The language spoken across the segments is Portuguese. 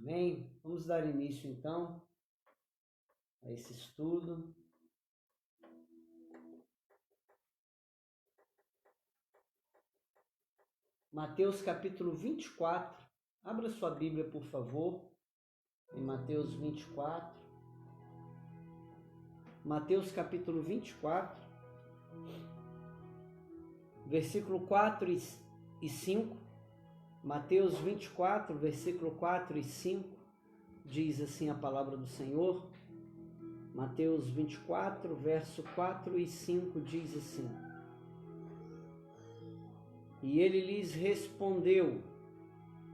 Amém? Vamos dar início então a esse estudo. Mateus capítulo 24. Abra sua Bíblia, por favor, em Mateus 24. Mateus capítulo 24, versículo 4 e 5. Mateus 24, versículo 4 e 5, diz assim a palavra do Senhor. Mateus 24, verso 4 e 5 diz assim: E ele lhes respondeu: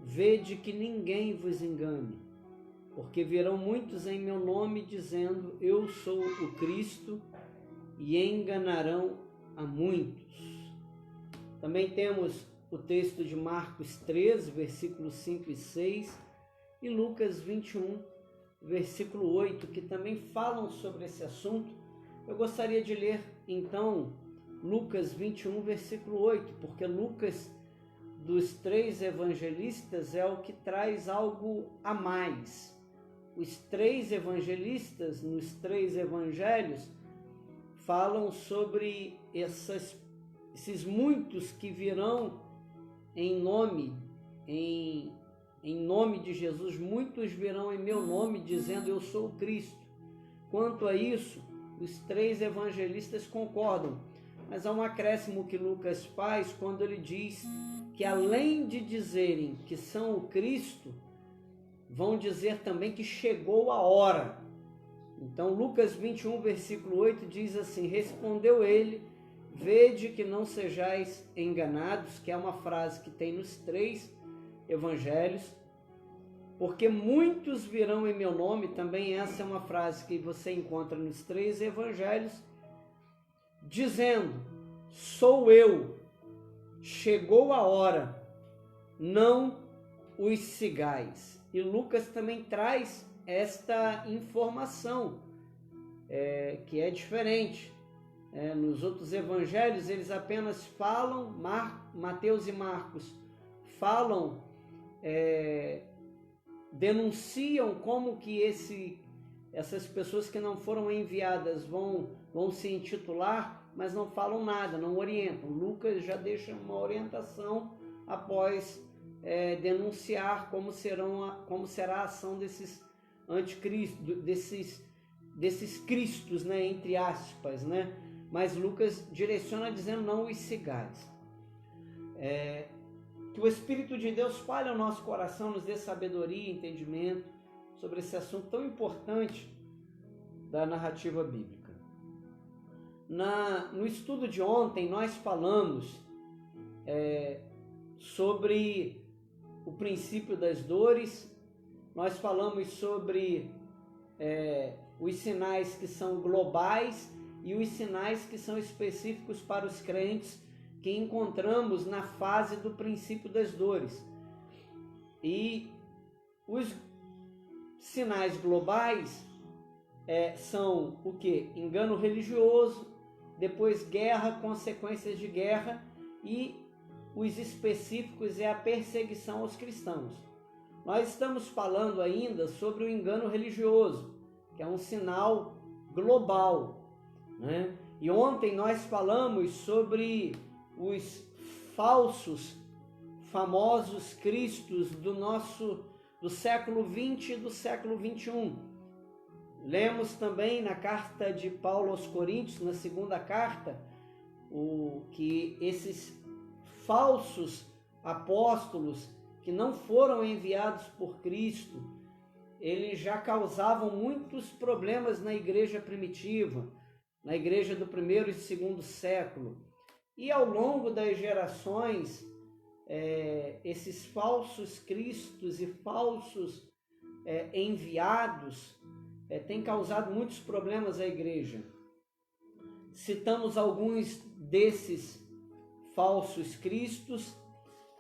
Vede que ninguém vos engane, porque virão muitos em meu nome dizendo, Eu sou o Cristo, e enganarão a muitos. Também temos o texto de Marcos 13, versículos 5 e 6, e Lucas 21, versículo 8, que também falam sobre esse assunto. Eu gostaria de ler, então, Lucas 21, versículo 8, porque Lucas, dos três evangelistas, é o que traz algo a mais. Os três evangelistas, nos três evangelhos, falam sobre esses muitos que virão em nome de Jesus. Muitos virão em meu nome dizendo, eu sou o Cristo. Quanto a isso, os três evangelistas concordam, mas há um acréscimo que Lucas faz quando ele diz que além de dizerem que são o Cristo, vão dizer também que chegou a hora. Então Lucas 21, versículo 8 diz assim: Respondeu ele, vede que não sejais enganados, que é uma frase que tem nos três evangelhos, porque muitos virão em meu nome. Também essa é uma frase que você encontra nos três evangelhos, dizendo, sou eu, chegou a hora, não os sigais. E Lucas também traz esta informação, que é diferente. Nos outros evangelhos eles apenas falam, Mateus e Marcos falam, denunciam como que essas pessoas que não foram enviadas vão se intitular, mas não falam nada, não orientam. Lucas já deixa uma orientação após denunciar como será a ação desses anticristos, desses cristos, né, entre aspas, né? Mas Lucas direciona dizendo, não os sigais. Que o Espírito de Deus fale ao nosso coração, nos dê sabedoria e entendimento sobre esse assunto tão importante da narrativa bíblica. No estudo de ontem, nós falamos sobre o princípio das dores, nós falamos sobre os sinais que são globais e os sinais que são específicos para os crentes, que encontramos na fase do princípio das dores. E os sinais globais são o quê? Engano religioso, depois guerra, consequências de guerra, e os específicos é a perseguição aos cristãos. Nós estamos falando ainda sobre o engano religioso, que é um sinal global, né? E ontem nós falamos sobre os falsos, famosos cristos do século XX e do século XXI. Lemos também na carta de Paulo aos Coríntios, na segunda carta, que esses falsos apóstolos que não foram enviados por Cristo, eles já causavam muitos problemas na igreja primitiva, na igreja do primeiro e segundo século. E ao longo das gerações, esses falsos cristos e falsos enviados têm causado muitos problemas à igreja. Citamos alguns desses falsos cristos.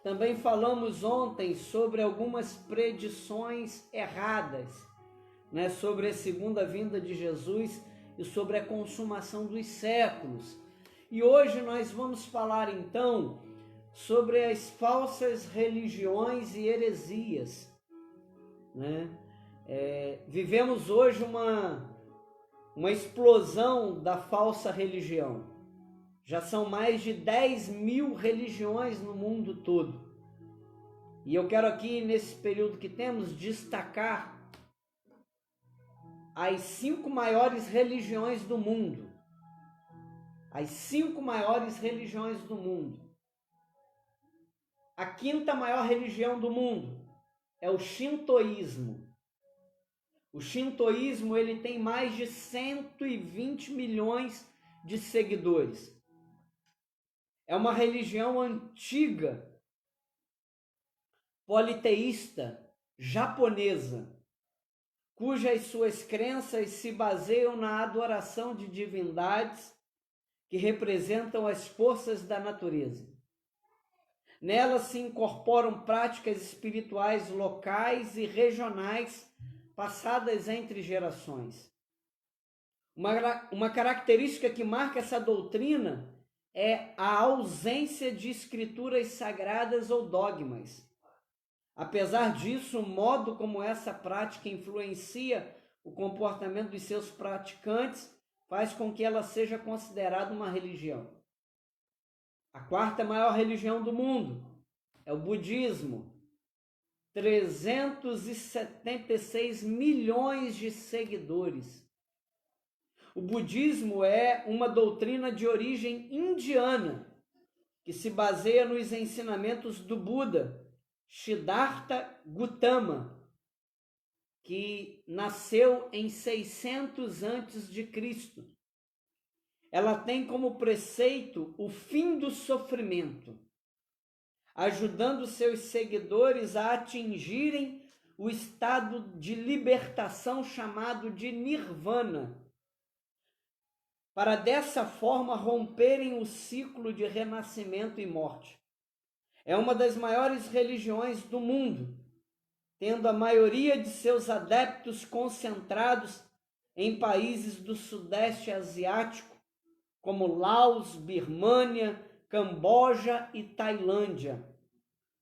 Também falamos ontem sobre algumas predições erradas, né, sobre a segunda vinda de Jesus e sobre a consumação dos séculos. E hoje nós vamos falar então sobre as falsas religiões e heresias. né? Vivemos hoje uma explosão da falsa religião. Já são mais de 10 mil religiões no mundo todo. E eu quero aqui, nesse período que temos, destacar as 5 maiores religiões do mundo. As 5 maiores religiões do mundo. A 5ª maior religião do mundo é o shintoísmo. O shintoísmo, ele tem mais de 120 milhões de seguidores. É uma religião antiga, politeísta, japonesa, cujas suas crenças se baseiam na adoração de divindades que representam as forças da natureza. Nela se incorporam práticas espirituais locais e regionais passadas entre gerações. Uma característica que marca essa doutrina é a ausência de escrituras sagradas ou dogmas. Apesar disso, o modo como essa prática influencia o comportamento dos seus praticantes faz com que ela seja considerada uma religião. A 4ª maior religião do mundo é o budismo. 376 milhões de seguidores. O budismo é uma doutrina de origem indiana, que se baseia nos ensinamentos do Buda, Siddhartha Gautama, que nasceu em 600 a.C. Ela tem como preceito o fim do sofrimento, ajudando seus seguidores a atingirem o estado de libertação chamado de nirvana, para dessa forma romperem o ciclo de renascimento e morte. É uma das maiores religiões do mundo, tendo a maioria de seus adeptos concentrados em países do Sudeste Asiático, como Laos, Birmânia, Camboja e Tailândia.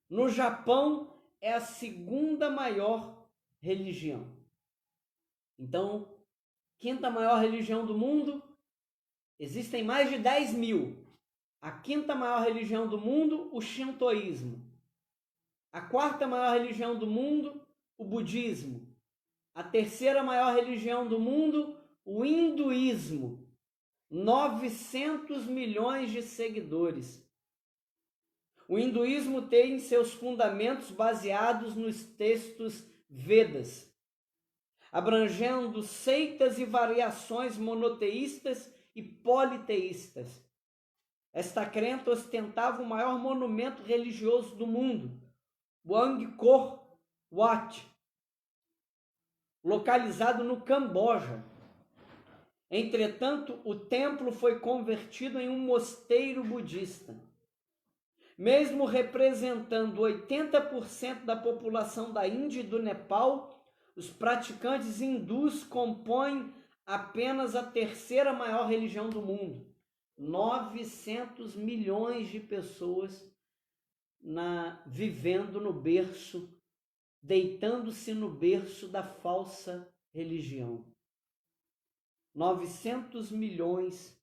No Japão, é a 2ª maior religião. Então, 5ª maior religião do mundo, existem mais de 10 mil. A 5ª maior religião do mundo, o shintoísmo. A 4ª maior religião do mundo, o budismo. A 3ª maior religião do mundo, o hinduísmo. 900 milhões de seguidores. O hinduísmo tem seus fundamentos baseados nos textos Vedas, abrangendo seitas e variações monoteístas e politeístas. Esta crença ostentava o maior monumento religioso do mundo, o Angkor Wat, localizado no Camboja. Entretanto, o templo foi convertido em um mosteiro budista. Mesmo representando 80% da população da Índia e do Nepal, os praticantes hindus compõem apenas a 3ª maior religião do mundo. 900 milhões de pessoas vivendo no berço, deitando-se no berço da falsa religião. 900 milhões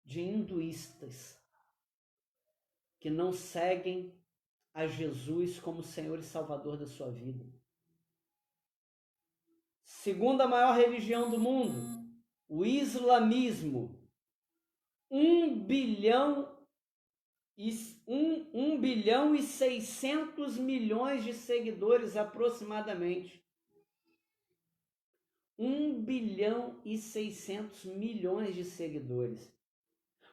de hinduístas que não seguem a Jesus como Senhor e Salvador da sua vida. 2ª maior religião do mundo, o islamismo. 1 bilhão e 600 milhões de seguidores aproximadamente. 1 bilhão e 600 milhões de seguidores.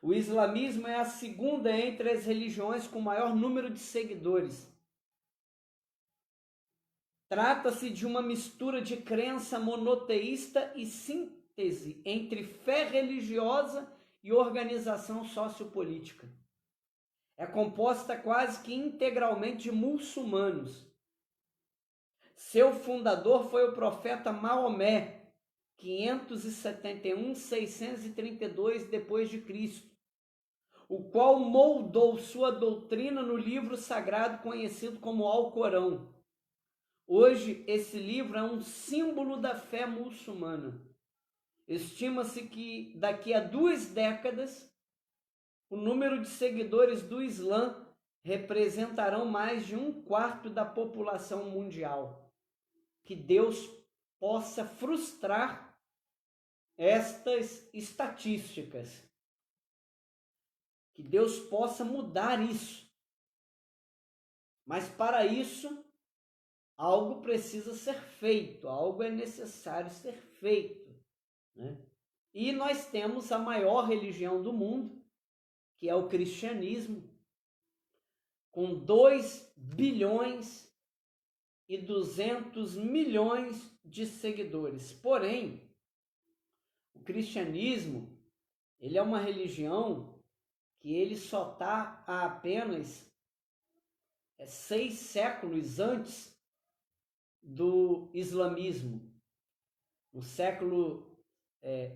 O islamismo é a 2ª entre as religiões com maior número de seguidores. Trata-se de uma mistura de crença monoteísta e síntese entre fé religiosa e organização sociopolítica. É composta quase que integralmente de muçulmanos. Seu fundador foi o profeta Maomé, 571-632 d.C., o qual moldou sua doutrina no livro sagrado conhecido como Alcorão. Hoje, esse livro é um símbolo da fé muçulmana. Estima-se que daqui a 2 décadas, o número de seguidores do Islã representarão mais de 1/4 da população mundial. Que Deus possa frustrar estas estatísticas. Que Deus possa mudar isso. Mas para isso, algo precisa ser feito, algo é necessário ser feito, né? E nós temos a maior religião do mundo, que é o cristianismo, com 2 bilhões e 200 milhões de seguidores. Porém, o cristianismo, ele é uma religião que ele só está há apenas 6 séculos antes do islamismo. No século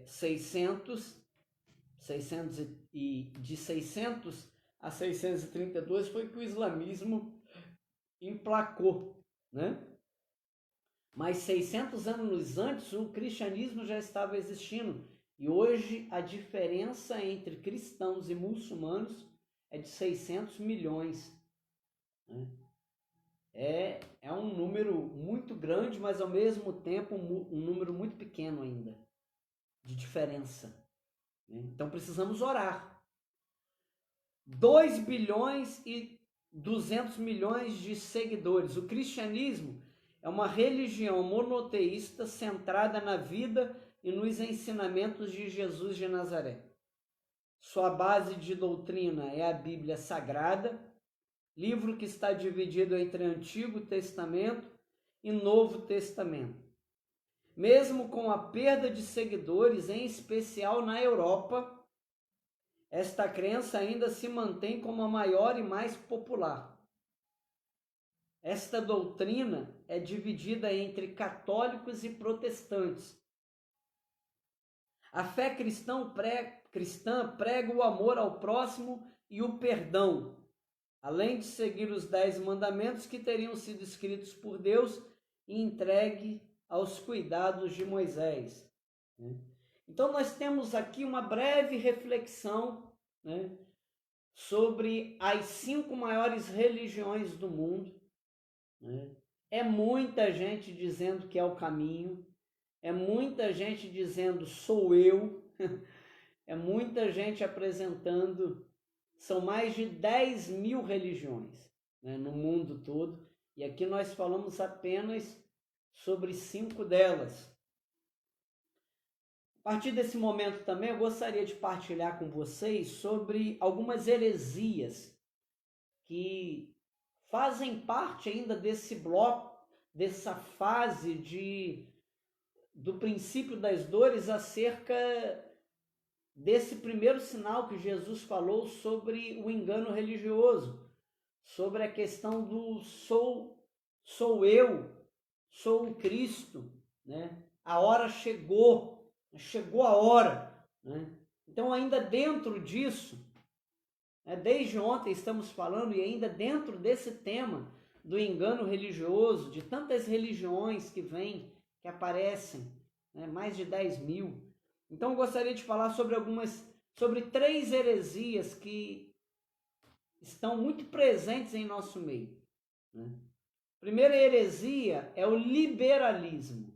600 a 632 foi que o islamismo emplacou, né? Mas 600 anos antes o cristianismo já estava existindo. E hoje a diferença entre cristãos e muçulmanos é de 600 milhões. Né? É um número muito grande, mas ao mesmo tempo um número muito pequeno ainda de diferença. Né? Então precisamos orar. 2 bilhões e 200 milhões de seguidores. O cristianismo é uma religião monoteísta centrada na vida e nos ensinamentos de Jesus de Nazaré. Sua base de doutrina é a Bíblia Sagrada, livro que está dividido entre Antigo Testamento e Novo Testamento. Mesmo com a perda de seguidores, em especial na Europa, esta crença ainda se mantém como a maior e mais popular. Esta doutrina é dividida entre católicos e protestantes. A fé cristã prega o amor ao próximo e o perdão, além de seguir os 10 mandamentos que teriam sido escritos por Deus e entregue aos cuidados de Moisés. Então nós temos aqui uma breve reflexão, né, sobre as 5 maiores religiões do mundo. Né? É muita gente dizendo que é o caminho, é muita gente dizendo sou eu, é muita gente apresentando, são mais de 10 mil religiões, né, no mundo todo, e aqui nós falamos apenas sobre 5 delas. A partir desse momento também eu gostaria de partilhar com vocês sobre algumas heresias que fazem parte ainda desse bloco, dessa fase do princípio das dores, acerca desse primeiro sinal que Jesus falou sobre o engano religioso, sobre a questão do sou eu, sou o Cristo, né? A hora chegou a hora, né? Então ainda dentro disso, desde ontem estamos falando, e ainda dentro desse tema do engano religioso, de tantas religiões que vêm, que aparecem, né? Mais de 10 mil. Então eu gostaria de falar sobre 3 heresias que estão muito presentes em nosso meio. Né? A primeira heresia é o liberalismo.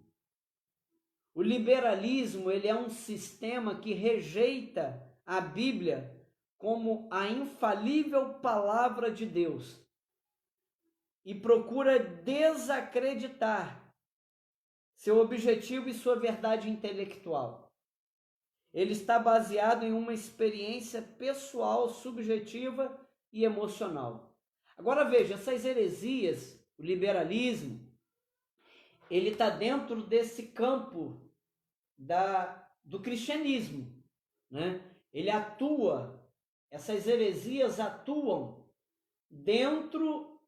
O liberalismo, ele é um sistema que rejeita a Bíblia como a infalível palavra de Deus e procura desacreditar seu objetivo e sua verdade intelectual. Ele está baseado em uma experiência pessoal, subjetiva e emocional. Agora veja, essas heresias, o liberalismo, ele está dentro desse campo do cristianismo, né? Ele atua, essas heresias atuam dentro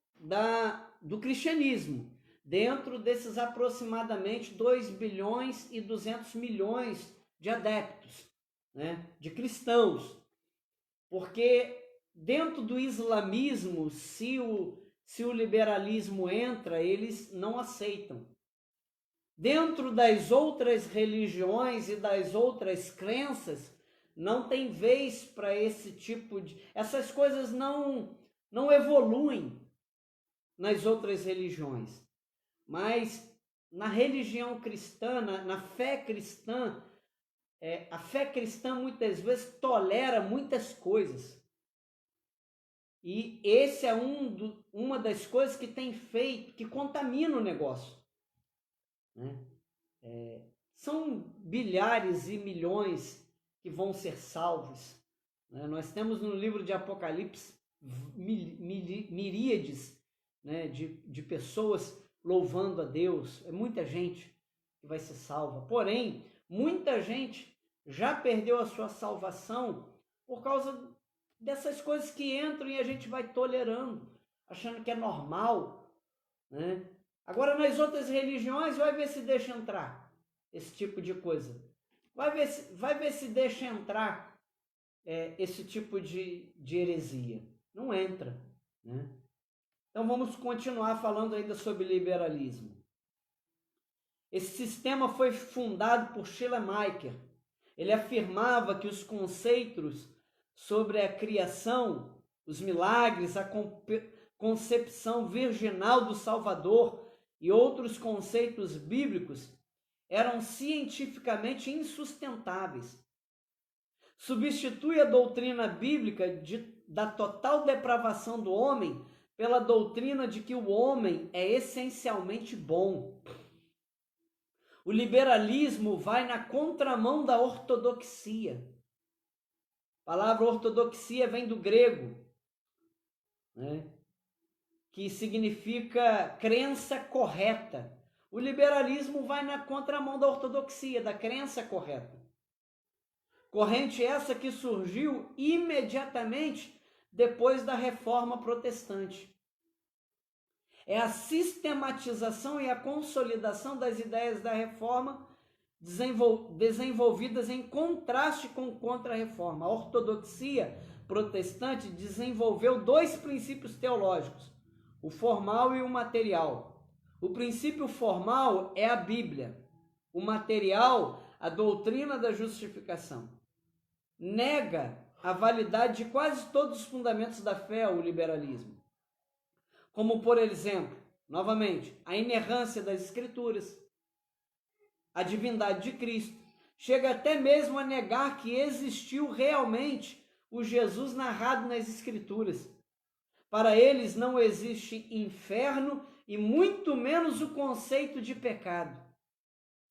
do cristianismo, dentro desses aproximadamente 2 bilhões e 200 milhões de adeptos, né? De cristãos, porque dentro do islamismo, se se o liberalismo entra, eles não aceitam. Dentro das outras religiões e das outras crenças, não tem vez para esse tipo de... Essas coisas não evoluem nas outras religiões. Mas na religião cristã, na fé cristã, a fé cristã muitas vezes tolera muitas coisas. E esse é uma das coisas que tem feito, que contamina o negócio. Né? São bilhares e milhões que vão ser salvos. Né? Nós temos no livro de Apocalipse miríades, né, de pessoas louvando a Deus. É muita gente que vai ser salva. Porém, muita gente já perdeu a sua salvação por causa dessas coisas que entram e a gente vai tolerando, achando que é normal, né? Agora, nas outras religiões, vai ver se deixa entrar esse tipo de coisa. Vai ver se deixa entrar esse tipo de heresia. Não entra, né? Então, vamos continuar falando ainda sobre liberalismo. Esse sistema foi fundado por Schleiermacher. Ele afirmava que os conceitos sobre a criação, os milagres, a concepção virginal do Salvador e outros conceitos bíblicos eram cientificamente insustentáveis. Substitui a doutrina bíblica da total depravação do homem pela doutrina de que o homem é essencialmente bom. O liberalismo vai na contramão da ortodoxia. A palavra ortodoxia vem do grego, né, que significa crença correta. O liberalismo vai na contramão da ortodoxia, da crença correta. Corrente essa que surgiu imediatamente depois da Reforma Protestante. É a sistematização e a consolidação das ideias da Reforma desenvolvidas em contraste com a Contra-Reforma. A ortodoxia protestante desenvolveu dois princípios teológicos, o formal e o material. O princípio formal é a Bíblia, o material, a doutrina da justificação. Nega a validade de quase todos os fundamentos da fé, o liberalismo. Como, por exemplo, novamente, a inerrância das Escrituras, a divindade de Cristo. Chega até mesmo a negar que existiu realmente o Jesus narrado nas Escrituras. Para eles não existe inferno e muito menos o conceito de pecado.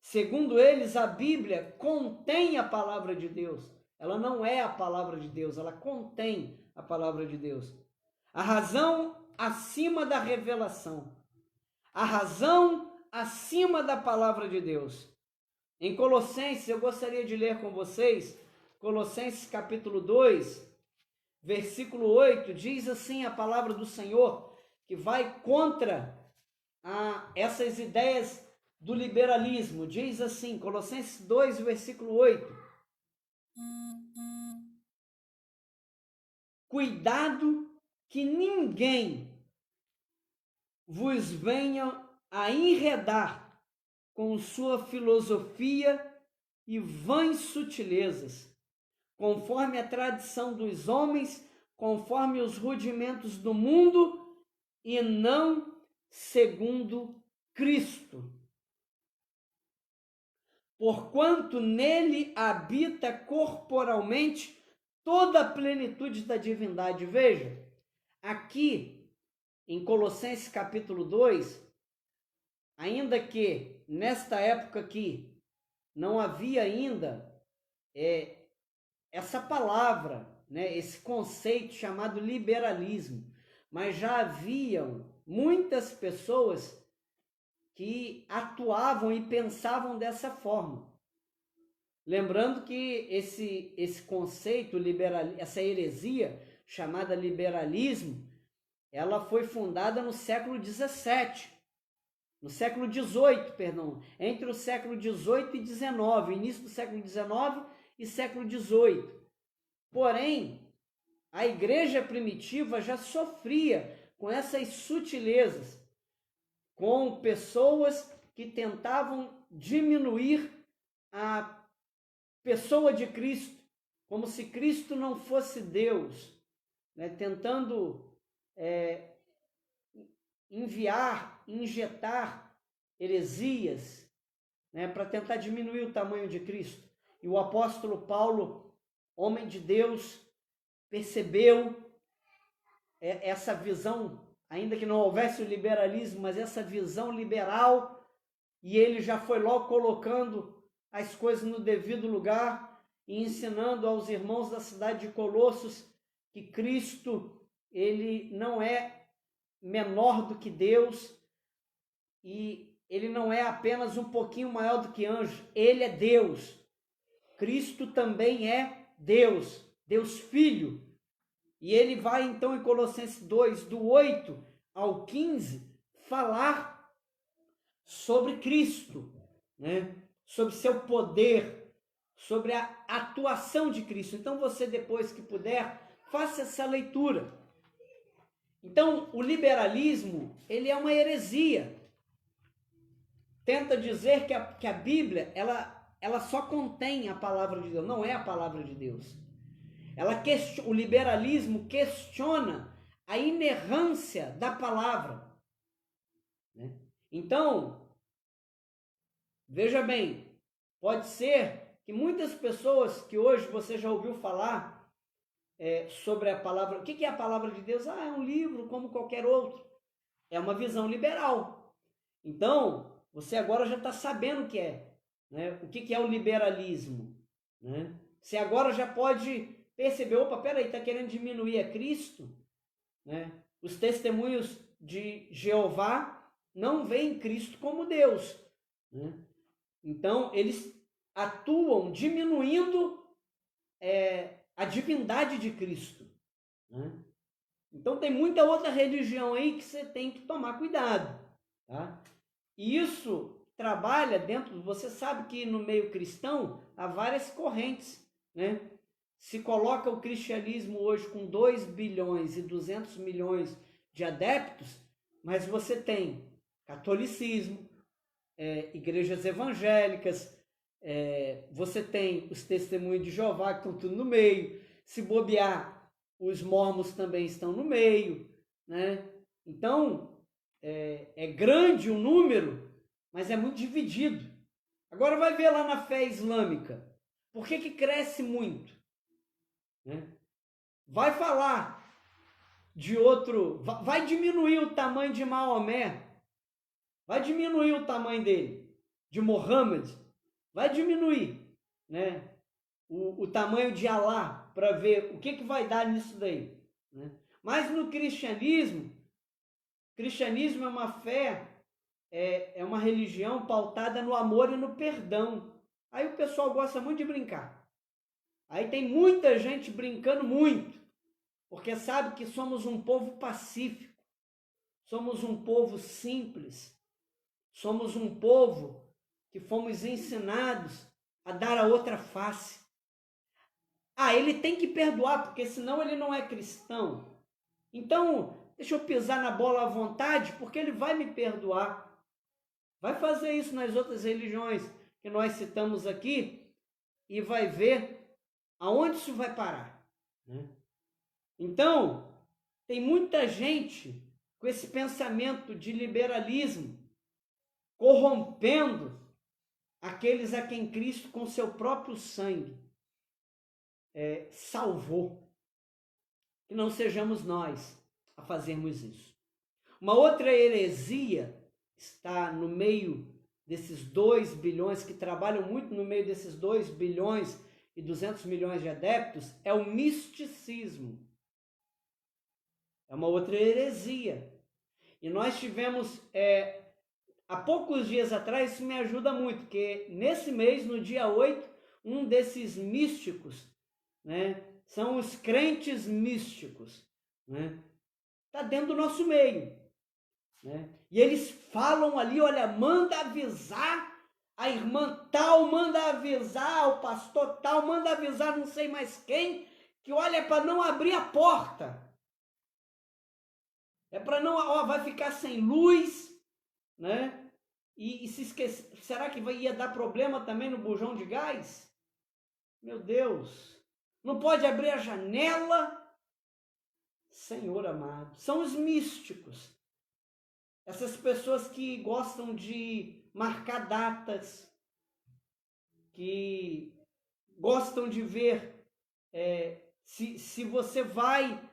Segundo eles, a Bíblia contém a palavra de Deus. Ela não é a palavra de Deus, ela contém a palavra de Deus. A razão acima da revelação. A razão acima da palavra de Deus. Em Colossenses, eu gostaria de ler com vocês, Colossenses capítulo 2, versículo 8, diz assim a palavra do Senhor, que vai contra essas ideias do liberalismo. Diz assim, Colossenses 2, versículo 8. Cuidado que ninguém vos venha a enredar com sua filosofia e vãs sutilezas, conforme a tradição dos homens, conforme os rudimentos do mundo, e não segundo Cristo. Porquanto nele habita corporalmente toda a plenitude da divindade. Veja, aqui em Colossenses capítulo 2, ainda que nesta época aqui não havia ainda essa palavra, né, esse conceito chamado liberalismo, mas já haviam muitas pessoas que atuavam e pensavam dessa forma. Lembrando que esse conceito, essa heresia chamada liberalismo, ela foi fundada no século XVII. No século XVIII, perdão, entre o século XVIII e XIX, início do século XIX e século XVIII. Porém, a igreja primitiva já sofria com essas sutilezas, com pessoas que tentavam diminuir a pessoa de Cristo, como se Cristo não fosse Deus, né? Tentando injetar heresias, né? Para tentar diminuir o tamanho de Cristo. E o apóstolo Paulo, homem de Deus, percebeu essa visão, ainda que não houvesse o liberalismo, mas essa visão liberal, e ele já foi logo colocando as coisas no devido lugar e ensinando aos irmãos da cidade de Colossos que Cristo, ele não é menor do que Deus e ele não é apenas um pouquinho maior do que anjo, ele é Deus. Cristo também é Deus, Deus Filho. E ele vai então em Colossenses 2, do 8 ao 15, falar sobre Cristo, né? Sobre seu poder, sobre a atuação de Cristo. Então você, depois que puder, faça essa leitura. Então o liberalismo, ele é uma heresia. Tenta dizer que a Bíblia, ela só contém a palavra de Deus, não é a palavra de Deus. O liberalismo questiona a inerrância da palavra, né? Então, veja bem, pode ser que muitas pessoas que hoje você já ouviu falar sobre a palavra, o que é a palavra de Deus? É um livro como qualquer outro. É uma visão liberal. Então, você agora já está sabendo o que é, né? O que é o liberalismo, né? Você agora já pode perceber, opa, peraí, está querendo diminuir a Cristo, né? Os testemunhos de Jeová não veem Cristo como Deus, né? Então, eles atuam diminuindo a divindade de Cristo, né? Então, tem muita outra religião aí que você tem que tomar cuidado, tá? E isso trabalha dentro, você sabe que no meio cristão há várias correntes, né? Se coloca o cristianismo hoje com 2 bilhões e 200 milhões de adeptos, mas você tem catolicismo, igrejas evangélicas, você tem os testemunhos de Jeová que estão tudo no meio, se bobear, os mormons também estão no meio, né? Então, é grande o número, mas é muito dividido. Agora vai ver lá na fé islâmica, por que cresce muito? Vai falar de outro, vai diminuir o tamanho de Maomé, vai diminuir o tamanho dele, de Mohammed, vai diminuir, né? O tamanho de Alá, para ver o que vai dar nisso daí, né? Mas no cristianismo é uma fé, é uma religião pautada no amor e no perdão. Aí o pessoal gosta muito de brincar. Aí tem muita gente brincando muito, porque sabe que somos um povo pacífico, somos um povo simples, somos um povo que fomos ensinados a dar a outra face. Ele tem que perdoar, porque senão ele não é cristão. Então, deixa eu pisar na bola à vontade, porque ele vai me perdoar. Vai fazer isso nas outras religiões que nós citamos aqui e vai ver aonde isso vai parar, né? Então, tem muita gente com esse pensamento de liberalismo corrompendo aqueles a quem Cristo, com seu próprio sangue, salvou. Que não sejamos nós a fazermos isso. Uma outra heresia está no meio desses 2 bilhões, que trabalham muito no meio desses 2 bilhões e 200 milhões de adeptos, é o misticismo. É uma outra heresia. E nós tivemos, há poucos dias atrás, isso me ajuda muito, porque nesse mês, no dia 8, um desses místicos, né, são os crentes místicos, né, está dentro do nosso meio, né, e eles falam ali, olha, manda avisar a irmã tal, manda avisar o pastor tal, manda avisar não sei mais quem, que olha para não abrir a porta. É para não, ó, vai ficar sem luz, né? E se esquecer, será que ia dar problema também no bujão de gás? Meu Deus, não pode abrir a janela. Senhor amado, são os místicos, essas pessoas que gostam de marcar datas, que gostam de ver se você vai.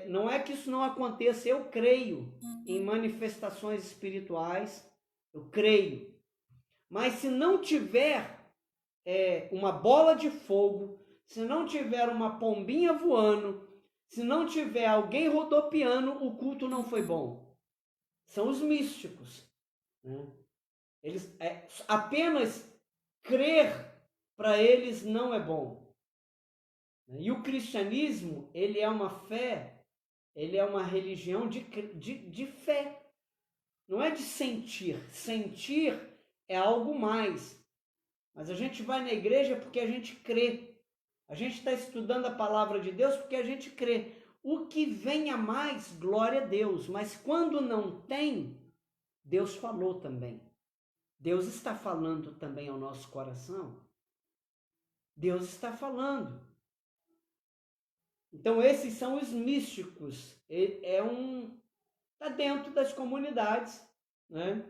Não é que isso não aconteça, eu creio em manifestações espirituais, eu creio, mas se não tiver uma bola de fogo, se não tiver uma pombinha voando, se não tiver alguém rodopiando, o culto não foi bom. São os místicos, né? Eles apenas crer para eles não é bom. E o cristianismo, ele é uma fé, ele é uma religião de fé. Não é de sentir. Sentir é algo mais. Mas a gente vai na igreja porque a gente crê. A gente está estudando a palavra de Deus porque a gente crê. O que vem a mais, glória a Deus. Mas quando não tem, Deus falou também. Deus está falando também ao nosso coração. Deus está falando. Então esses são os místicos. Está dentro das comunidades, né?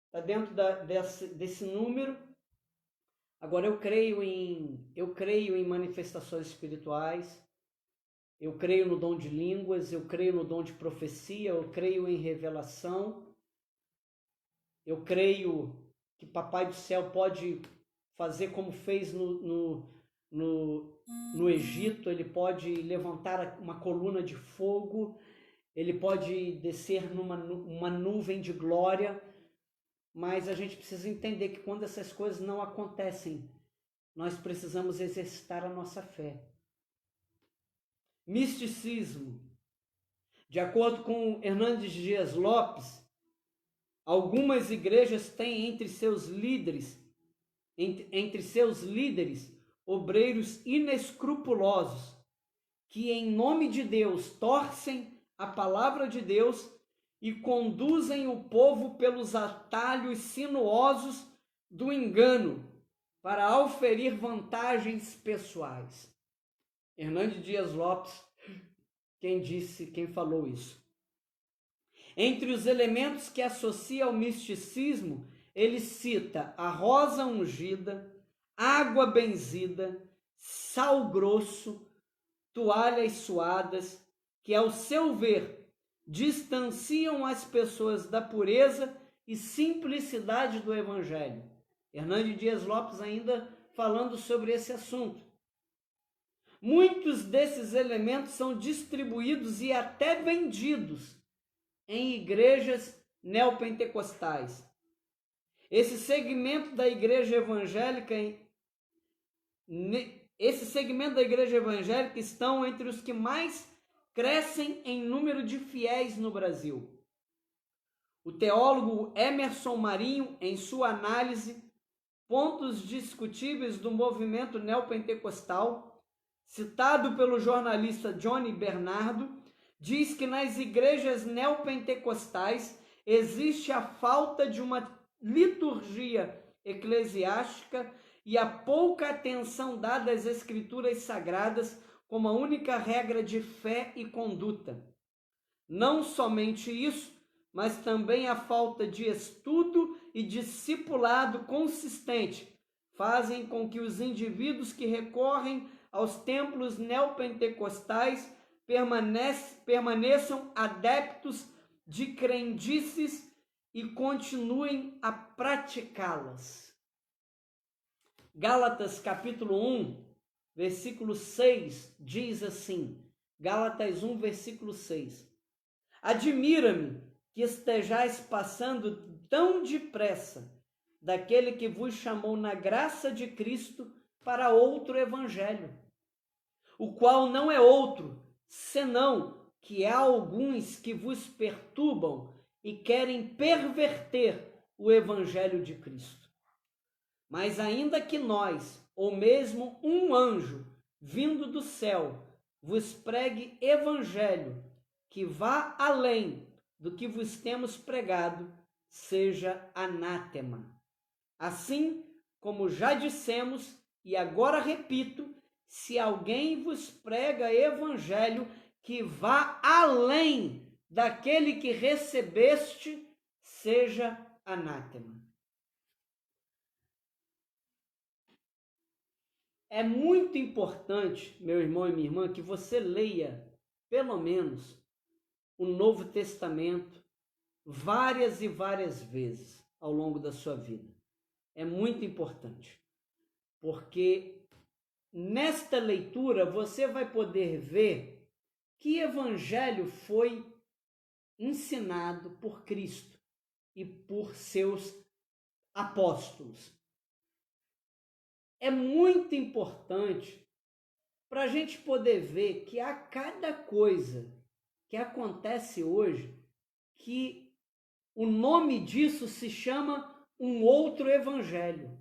Está dentro desse número. Agora eu creio em manifestações espirituais. Eu creio no dom de línguas, eu creio no dom de profecia, eu creio em revelação. Eu creio que Papai do Céu pode fazer como fez no Egito, ele pode levantar uma coluna de fogo, ele pode descer numa nuvem de glória, mas a gente precisa entender que quando essas coisas não acontecem, nós precisamos exercitar a nossa fé. Misticismo. De acordo com Hernandes Dias Lopes, algumas igrejas têm entre seus líderes obreiros inescrupulosos que, em nome de Deus, torcem a palavra de Deus e conduzem o povo pelos atalhos sinuosos do engano para auferir vantagens pessoais. Hernandes Dias Lopes, quem falou isso. Entre os elementos que associa ao misticismo, ele cita a rosa ungida, água benzida, sal grosso, toalhas suadas, que, ao seu ver, distanciam as pessoas da pureza e simplicidade do Evangelho. Hernandes Dias Lopes ainda falando sobre esse assunto. Muitos desses elementos são distribuídos e até vendidos em igrejas neopentecostais. Esse segmento da igreja evangélica estão entre os que mais crescem em número de fiéis no Brasil. O teólogo Emerson Marinho, em sua análise, Pontos Discutíveis do Movimento Neopentecostal, citado pelo jornalista Johnny Bernardo, diz que nas igrejas neopentecostais existe a falta de uma liturgia eclesiástica e a pouca atenção dada às escrituras sagradas como a única regra de fé e conduta. Não somente isso, mas também a falta de estudo e discipulado consistente fazem com que os indivíduos que recorrem aos templos neopentecostais permaneçam adeptos de crendices e continuem a praticá-las. Gálatas capítulo 1, versículo 6, diz assim, Gálatas 1, versículo 6. Admira-me que estejais passando tão depressa daquele que vos chamou na graça de Cristo para outro evangelho, o qual não é outro, senão que há alguns que vos perturbam e querem perverter o evangelho de Cristo. Mas ainda que nós, ou mesmo um anjo vindo do céu, vos pregue evangelho que vá além do que vos temos pregado seja anátema. Assim como já dissemos, e agora repito, se alguém vos prega evangelho que vá além daquele que recebeste, seja anátema. É muito importante, meu irmão e minha irmã, que você leia, pelo menos, o Novo Testamento várias e várias vezes ao longo da sua vida. É muito importante, porque nesta leitura você vai poder ver que evangelho foi ensinado por Cristo e por seus apóstolos. É muito importante para a gente poder ver que há cada coisa que acontece hoje que o nome disso se chama um outro evangelho.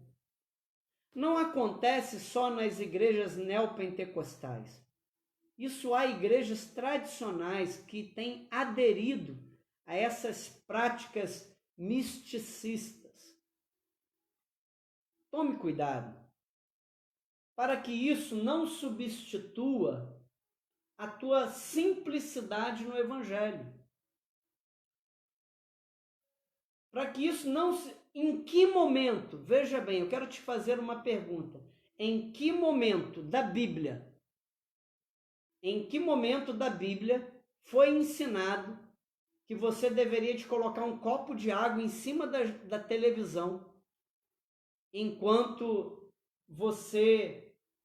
Não acontece só nas igrejas neopentecostais. Isso há igrejas tradicionais que têm aderido a essas práticas misticistas. Tome cuidado, para que isso não substitua a tua simplicidade no evangelho. Para que isso não se... Em que momento, veja bem, eu quero te fazer uma pergunta. Em que momento da Bíblia foi ensinado que você deveria de colocar um copo de água em cima da televisão enquanto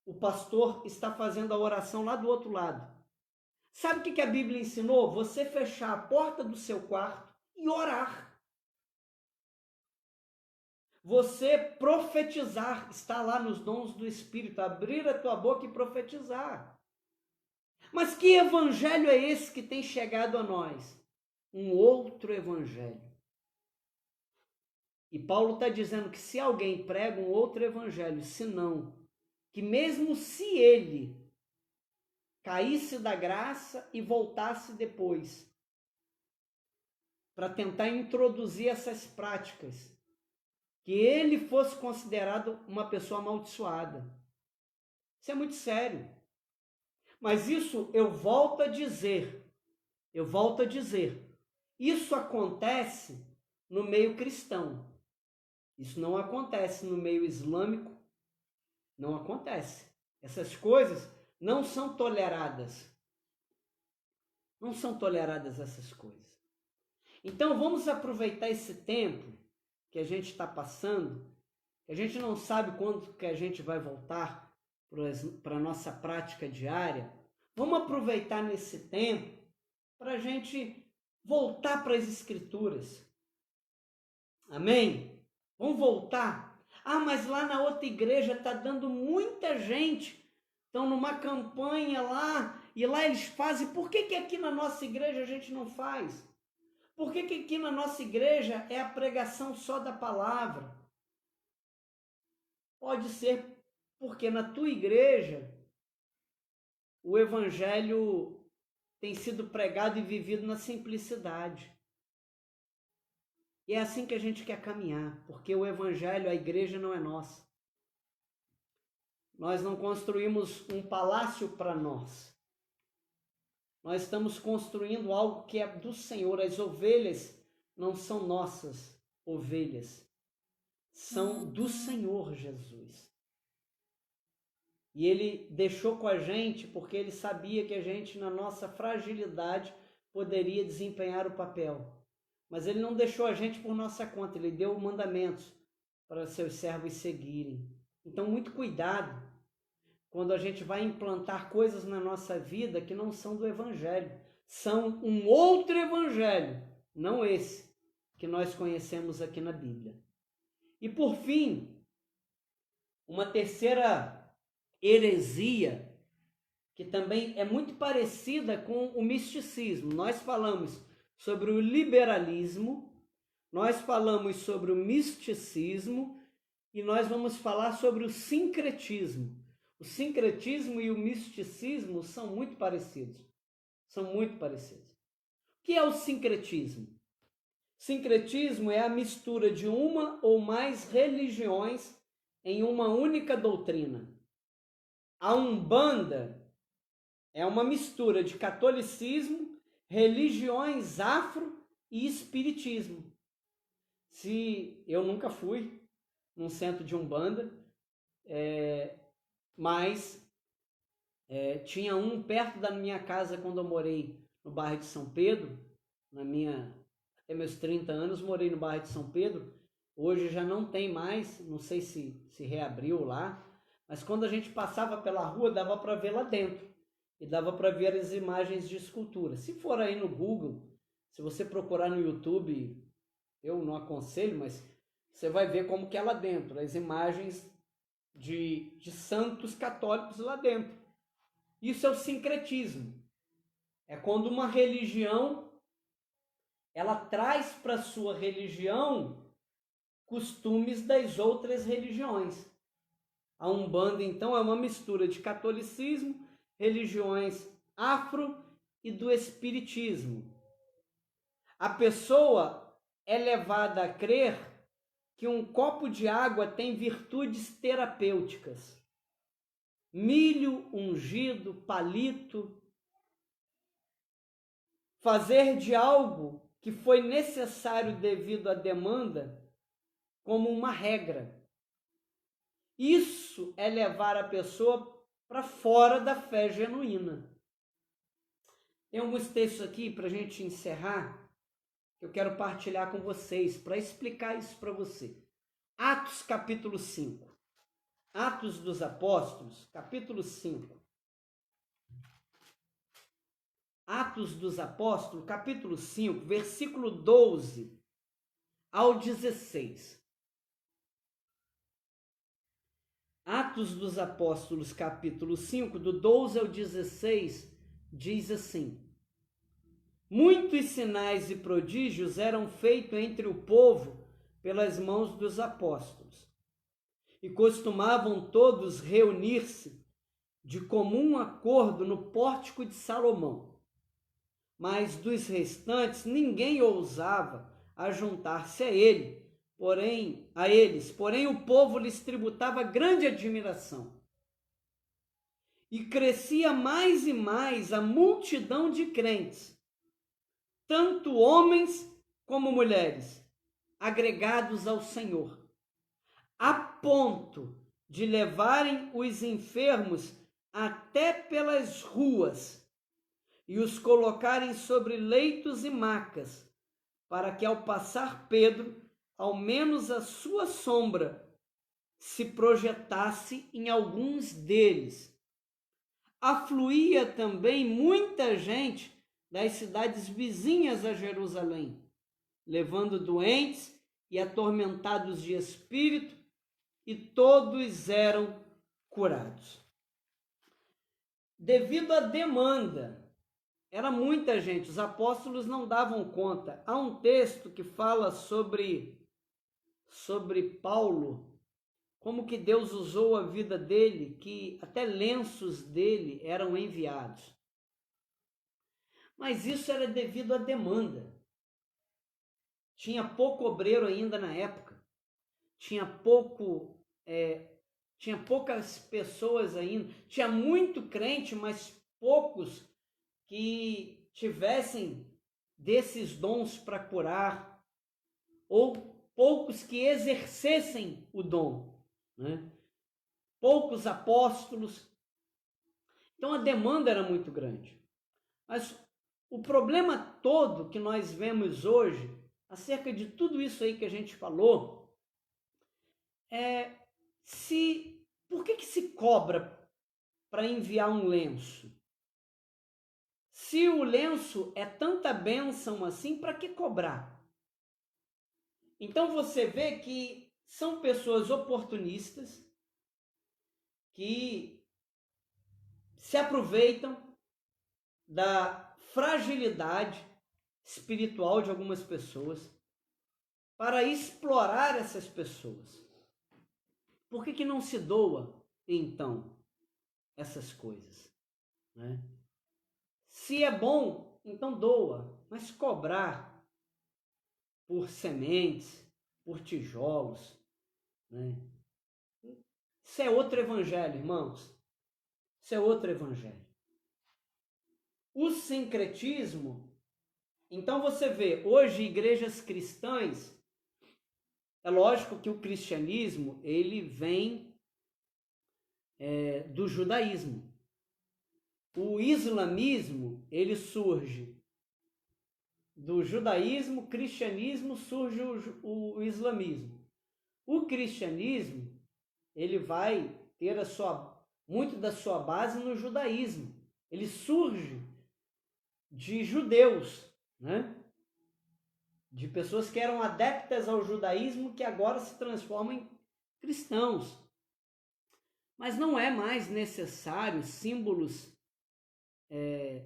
o pastor, está fazendo a oração lá do outro lado? Sabe o que a Bíblia ensinou? Você fechar a porta do seu quarto e orar. Você profetizar, está lá nos dons do Espírito, abrir a tua boca e profetizar. Mas que evangelho é esse que tem chegado a nós? Um outro evangelho. E Paulo está dizendo que se alguém prega um outro evangelho, senão que mesmo se ele caísse da graça e voltasse depois para tentar introduzir essas práticas, que ele fosse considerado uma pessoa amaldiçoada. Isso é muito sério. Mas isso eu volto a dizer, isso acontece no meio cristão. Isso não acontece no meio islâmico, não acontece. Essas coisas não são toleradas. Não são toleradas essas coisas. Então vamos aproveitar esse tempo que a gente está passando, que a gente não sabe quando que a gente vai voltar para a nossa prática diária. Vamos aproveitar nesse tempo para a gente voltar para as Escrituras. Amém? Vamos voltar. Ah, mas lá na outra igreja está dando muita gente, estão numa campanha lá, e lá eles fazem. Por que aqui na nossa igreja a gente não faz? Por que aqui na nossa igreja é a pregação só da palavra? Pode ser porque na tua igreja o evangelho tem sido pregado e vivido na simplicidade. E é assim que a gente quer caminhar, porque o evangelho, a igreja não é nossa. Nós não construímos um palácio para nós. Nós estamos construindo algo que é do Senhor. As ovelhas não são nossas ovelhas, são do Senhor Jesus. E Ele deixou com a gente porque Ele sabia que a gente, na nossa fragilidade, poderia desempenhar o papel. Mas Ele não deixou a gente por nossa conta, Ele deu mandamentos para seus servos seguirem. Então, muito cuidado quando a gente vai implantar coisas na nossa vida que não são do Evangelho. São um outro Evangelho, não esse que nós conhecemos aqui na Bíblia. E por fim, uma terceira heresia, que também é muito parecida com o misticismo. Nós falamos sobre o liberalismo, nós falamos sobre o misticismo e nós vamos falar sobre o sincretismo. O sincretismo e o misticismo são muito parecidos. São muito parecidos. que é o sincretismo? Sincretismo é a mistura de uma ou mais religiões em uma única doutrina. A Umbanda é uma mistura de catolicismo, religiões afro e espiritismo. Eu nunca fui num centro de Umbanda, mas tinha um perto da minha casa quando eu morei no bairro de São Pedro, até meus 30 anos morei no bairro de São Pedro. Hoje já não tem mais, não sei se reabriu lá, mas quando a gente passava pela rua dava para ver lá dentro e dava para ver as imagens de escultura. Se for aí no Google, se você procurar no YouTube, eu não aconselho, mas você vai ver como que é lá dentro, as imagens de santos católicos lá dentro. Isso é o sincretismo. É quando uma religião ela traz para sua religião costumes das outras religiões. A Umbanda, então, é uma mistura de catolicismo, religiões afro e do espiritismo. A pessoa é levada a crer que um copo de água tem virtudes terapêuticas. Milho ungido, palito, fazer de algo que foi necessário devido à demanda como uma regra. Isso é levar a pessoa para fora da fé genuína. Tem alguns textos aqui para a gente encerrar que eu quero partilhar com vocês para explicar isso para você. Atos capítulo 5. Atos dos Apóstolos, capítulo 5. Atos dos Apóstolos, capítulo 5, versículo 12 ao 16. Atos dos Apóstolos, capítulo 5, do 12 ao 16, diz assim: muitos sinais e prodígios eram feitos entre o povo pelas mãos dos apóstolos, e costumavam todos reunir-se de comum acordo no pórtico de Salomão. Mas dos restantes ninguém ousava ajuntar-se a eles, porém o povo lhes tributava grande admiração. E crescia mais e mais a multidão de crentes, tanto homens como mulheres, agregados ao Senhor, a ponto de levarem os enfermos até pelas ruas e os colocarem sobre leitos e macas, para que ao passar Pedro, ao menos a sua sombra se projetasse em alguns deles. Afluía também muita gente das cidades vizinhas a Jerusalém, levando doentes e atormentados de espírito, e todos eram curados. Devido à demanda, era muita gente, os apóstolos não davam conta. Há um texto que fala sobre Paulo, como que Deus usou a vida dele, que até lenços dele eram enviados. Mas isso era devido à demanda. Tinha pouco obreiro ainda na época. Tinha poucas pessoas ainda. Tinha muito crente, mas poucos que tivessem desses dons para curar, ou poucos que exercessem o dom, né? Poucos apóstolos. Então a demanda era muito grande. Mas o problema todo que nós vemos hoje, acerca de tudo isso aí que a gente falou, por que se cobra para enviar um lenço? Se o lenço é tanta bênção assim, para que cobrar? Então você vê que são pessoas oportunistas que se aproveitam da fragilidade espiritual de algumas pessoas para explorar essas pessoas. Por que não se doa, então, essas coisas, né? Se é bom, então doa. Mas cobrar por sementes, por tijolos, né? Isso é outro evangelho, irmãos. Isso é outro evangelho. O sincretismo, então você vê, hoje igrejas cristãs, é lógico que o cristianismo, ele vem do judaísmo. O islamismo, ele surge do judaísmo, o cristianismo surge o islamismo. O cristianismo, ele vai ter muito da sua base no judaísmo. Ele surge de judeus, né? De pessoas que eram adeptas ao judaísmo que agora se transformam em cristãos. Mas não é mais necessário símbolos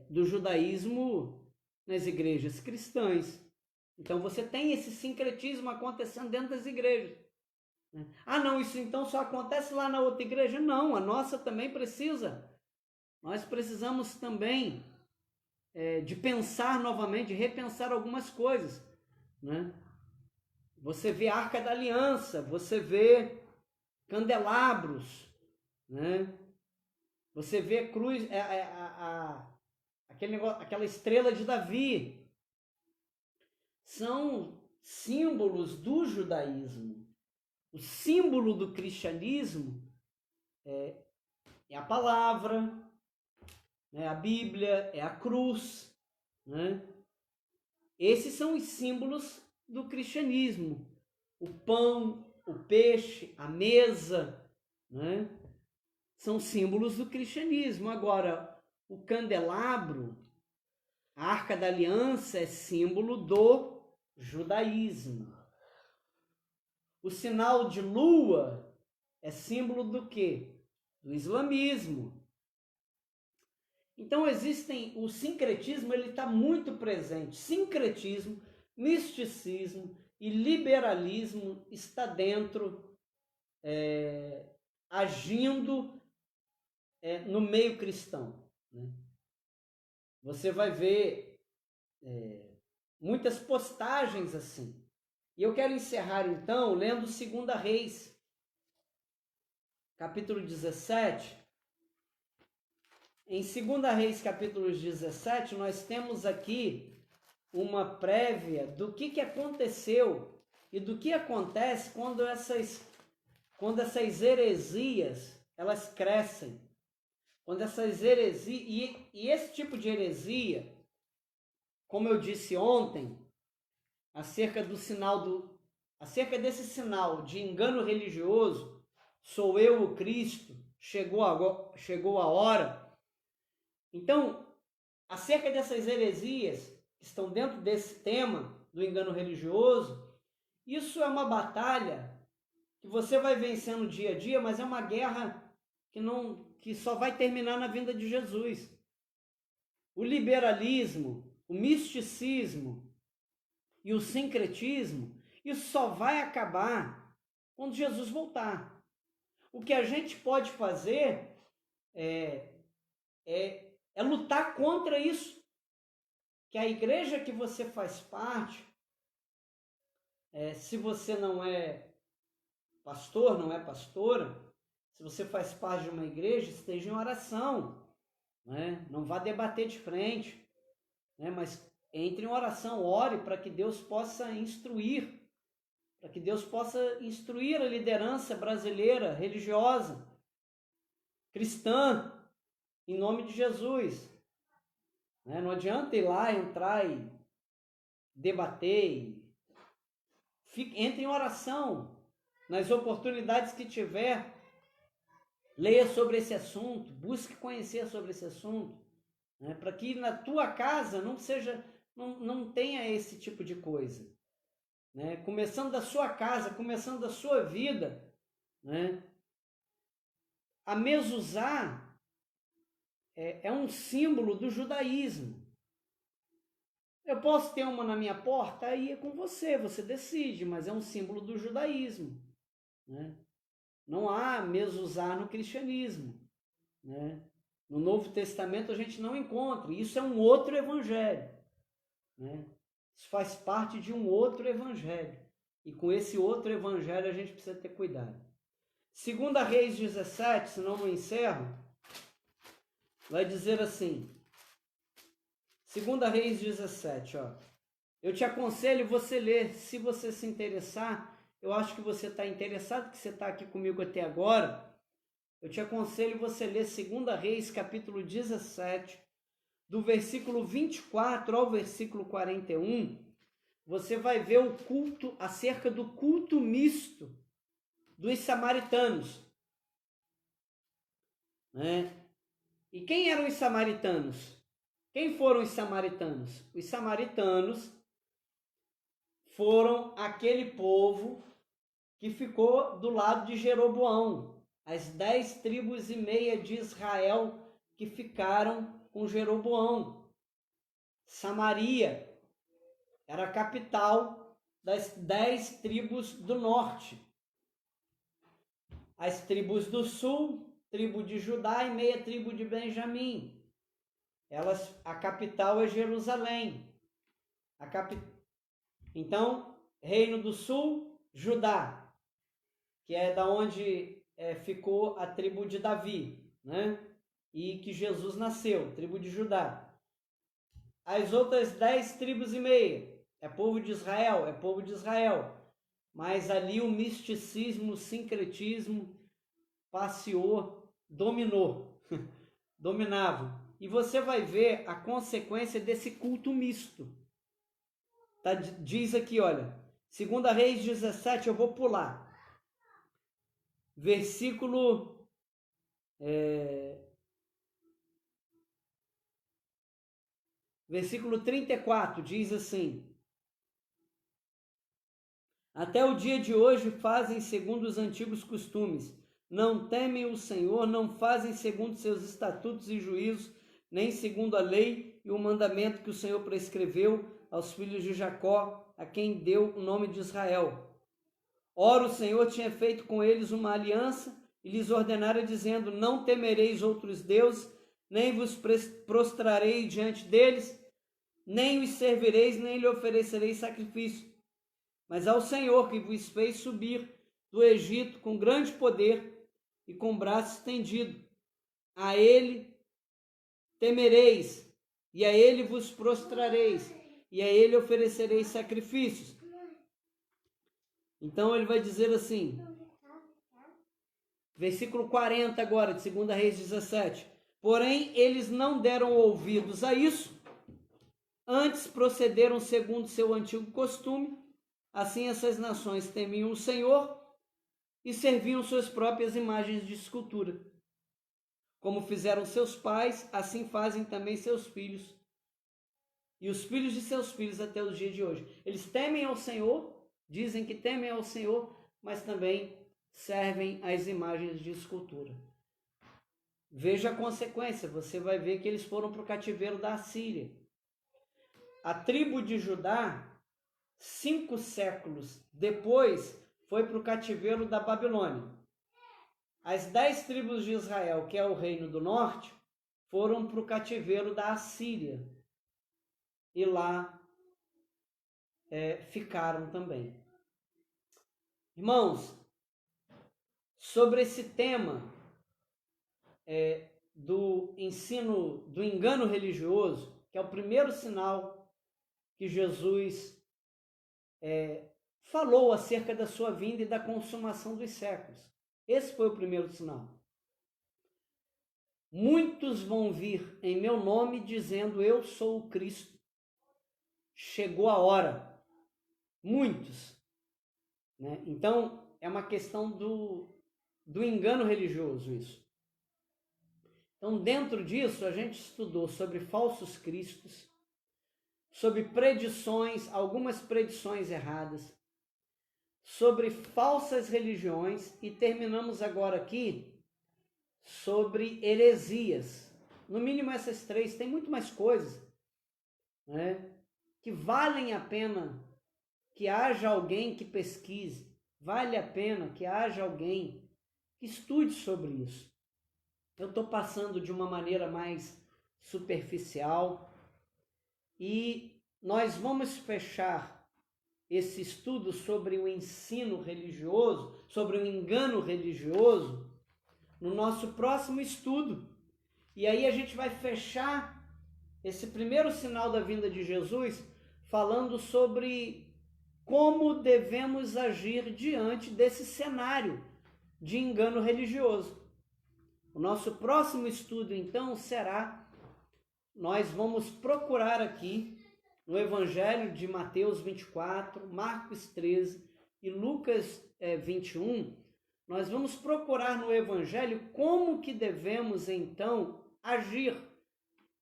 do judaísmo nas igrejas cristãs. Então você tem esse sincretismo acontecendo dentro das igrejas. Ah, não, isso então só acontece lá na outra igreja? Não, a nossa também precisa. Nós precisamos também de pensar novamente, de repensar algumas coisas, né? Você vê a Arca da Aliança, você vê candelabros, né? Você vê cruz, aquela estrela de Davi. São símbolos do judaísmo. O símbolo do cristianismo é a palavra, né? A Bíblia, é a cruz, né? Esses são os símbolos do cristianismo. O pão, o peixe, a mesa, né? São símbolos do cristianismo. Agora, o candelabro, a Arca da Aliança é símbolo do judaísmo. O sinal de lua é símbolo do quê? Do islamismo. Então o sincretismo, ele está muito presente. Sincretismo, misticismo e liberalismo está dentro, agindo no meio cristão, né? Você vai ver muitas postagens assim. E eu quero encerrar então lendo 2 Reis, capítulo 17. Em 2 Reis, capítulo 17, nós temos aqui uma prévia do que aconteceu e do que acontece quando essas heresias, elas crescem. Quando essas heresias, e esse tipo de heresia, como eu disse ontem, acerca desse sinal de engano religioso, sou eu o Cristo, chegou a hora. Então, acerca dessas heresias que estão dentro desse tema do engano religioso, isso é uma batalha que você vai vencendo dia a dia, mas é uma guerra que só vai terminar na vinda de Jesus. O liberalismo, o misticismo e o sincretismo, isso só vai acabar quando Jesus voltar. O que a gente pode fazer é lutar contra isso. Que a igreja que você faz parte, se você não é pastor, não é pastora, se você faz parte de uma igreja, esteja em oração, né? Não vá debater de frente, né? Mas entre em oração, ore para que Deus possa instruir, a liderança brasileira, religiosa, cristã, em nome de Jesus. Né? Não adianta ir lá, entrar e debater. Entre em oração. Nas oportunidades que tiver, leia sobre esse assunto, busque conhecer sobre esse assunto, né? Para que na tua casa não tenha esse tipo de coisa, né? Começando da sua casa, começando da sua vida, né? A mezuzá é um símbolo do judaísmo. Eu posso ter uma na minha porta, aí é com você decide, mas é um símbolo do judaísmo, né? Não há mezuzá no cristianismo, né? No Novo Testamento a gente não encontra, isso é um outro evangelho, né? Isso faz parte de um outro evangelho. E com esse outro evangelho a gente precisa ter cuidado. 2 Reis 17, senão não encerro, vai dizer assim, 2 Reis 17, ó. Eu te aconselho você ler, se você se interessar, eu acho que você está interessado, que você está aqui comigo até agora, eu te aconselho você ler 2 Reis, capítulo 17, do versículo 24 ao versículo 41, você vai ver o culto, acerca do culto misto dos samaritanos, né? E quem eram os samaritanos? Quem foram os samaritanos? Os samaritanos foram aquele povo que ficou do lado de Jeroboão, as 10 tribos e meia de Israel que ficaram com Jeroboão. Samaria era a capital das 10 tribos do norte. As tribos do sul, tribo de Judá e meia tribo de Benjamim. A capital é Jerusalém. Então, Reino do Sul, Judá, que é da onde ficou a tribo de Davi, né? E que Jesus nasceu, tribo de Judá. As outras 10 tribos e meia, é povo de Israel, mas ali o misticismo, o sincretismo passeou, dominava. E você vai ver a consequência desse culto misto. Tá, diz aqui, olha, 2 Reis 17, eu vou pular. Versículo 34, diz assim: até o dia de hoje fazem segundo os antigos costumes, não temem o Senhor, não fazem segundo seus estatutos e juízos, nem segundo a lei e o mandamento que o Senhor prescreveu aos filhos de Jacó, a quem deu o nome de Israel. Ora, o Senhor tinha feito com eles uma aliança e lhes ordenara dizendo: não temereis outros deuses, nem vos prostrarei diante deles, nem os servireis, nem lhe oferecereis sacrifício. Mas ao Senhor que vos fez subir do Egito com grande poder e com braço estendido, a ele temereis, e a ele vos prostrareis, e a ele oferecereis sacrifícios. Então ele vai dizer assim, versículo 40 agora, de 2 Reis 17. Porém, eles não deram ouvidos a isso, antes procederam segundo seu antigo costume. Assim essas nações temiam o Senhor e serviam suas próprias imagens de escultura. Como fizeram seus pais, assim fazem também seus filhos. E os filhos de seus filhos até os dias de hoje. Eles temem ao Senhor, dizem que temem ao Senhor, mas também servem às imagens de escultura. Veja a consequência, você vai ver que eles foram para o cativeiro da Assíria. A tribo de Judá, 5 séculos depois, foi para o cativeiro da Babilônia. As 10 tribos de Israel, que é o reino do norte, foram para o cativeiro da Assíria. E lá ficaram também. Irmãos, sobre esse tema do ensino, do engano religioso, que é o primeiro sinal que Jesus falou acerca da sua vinda e da consumação dos séculos. Esse foi o primeiro sinal. Muitos vão vir em meu nome dizendo: eu sou o Cristo. Chegou a hora. Muitos. Né? Então, é uma questão do engano religioso isso. Então, dentro disso, a gente estudou sobre falsos cristos, sobre predições, algumas predições erradas, sobre falsas religiões e terminamos agora aqui sobre heresias. No mínimo essas 3, tem muito mais coisas, né, que valem a pena que haja alguém que pesquise, vale a pena que haja alguém que estude sobre isso. Eu estou passando de uma maneira mais superficial e nós vamos fechar esse estudo sobre o ensino religioso, sobre o engano religioso, no nosso próximo estudo. E aí a gente vai fechar esse primeiro sinal da vinda de Jesus falando sobre como devemos agir diante desse cenário de engano religioso. O nosso próximo estudo, então, nós vamos procurar aqui no Evangelho de Mateus 24, Marcos 13 e Lucas 21, nós vamos procurar no Evangelho como que devemos, então, agir,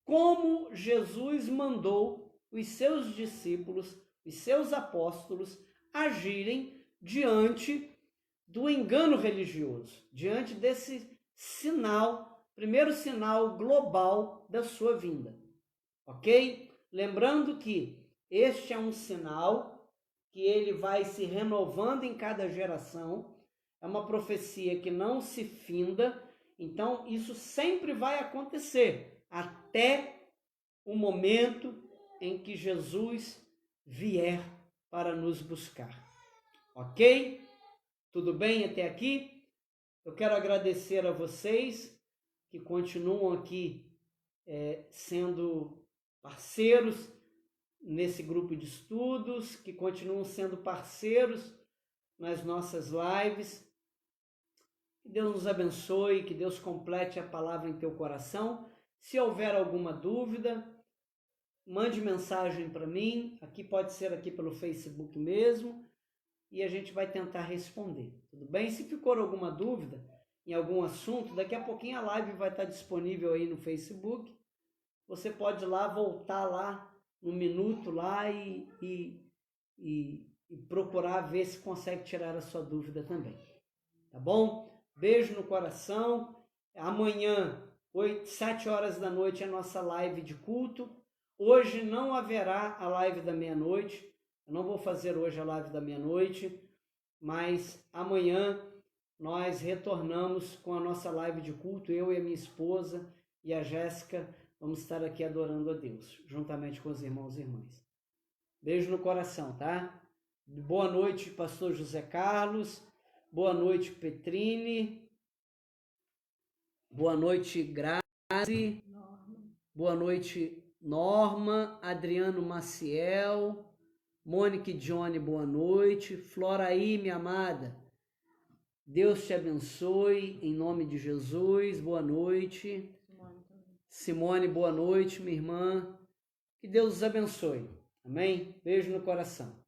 como Jesus mandou os seus discípulos, os seus apóstolos, agirem diante do engano religioso, diante desse sinal, primeiro sinal global da sua vinda, ok? Lembrando que este é um sinal que ele vai se renovando em cada geração, é uma profecia que não se finda, então isso sempre vai acontecer até o momento em que Jesus vier para nos buscar, ok? Tudo bem até aqui? Eu quero agradecer a vocês que continuam aqui sendo parceiros nesse grupo de estudos, que continuam sendo parceiros nas nossas lives. Que Deus nos abençoe, que Deus complete a palavra em teu coração. Se houver alguma dúvida, mande mensagem para mim, aqui pode ser aqui pelo Facebook mesmo, e a gente vai tentar responder, tudo bem? Se ficou alguma dúvida em algum assunto, daqui a pouquinho a live vai estar disponível aí no Facebook, você pode ir lá, voltar lá no minuto lá e procurar ver se consegue tirar a sua dúvida também, tá bom? Beijo no coração. Amanhã, 7 horas da noite, é a nossa live de culto. Hoje não haverá a live da meia-noite. Eu não vou fazer hoje a live da meia-noite, mas amanhã nós retornamos com a nossa live de culto. Eu e a minha esposa e a Jéssica vamos estar aqui adorando a Deus, juntamente com os irmãos e irmãs. Beijo no coração, tá? Boa noite, pastor José Carlos. Boa noite, Petrine. Boa noite, Grazi. Boa noite, Norma. Adriano Maciel. Mônica e Johnny, boa noite. Floraí, minha amada. Deus te abençoe, em nome de Jesus. Boa noite. Simone, boa noite, minha irmã. Que Deus os abençoe. Amém? Beijo no coração.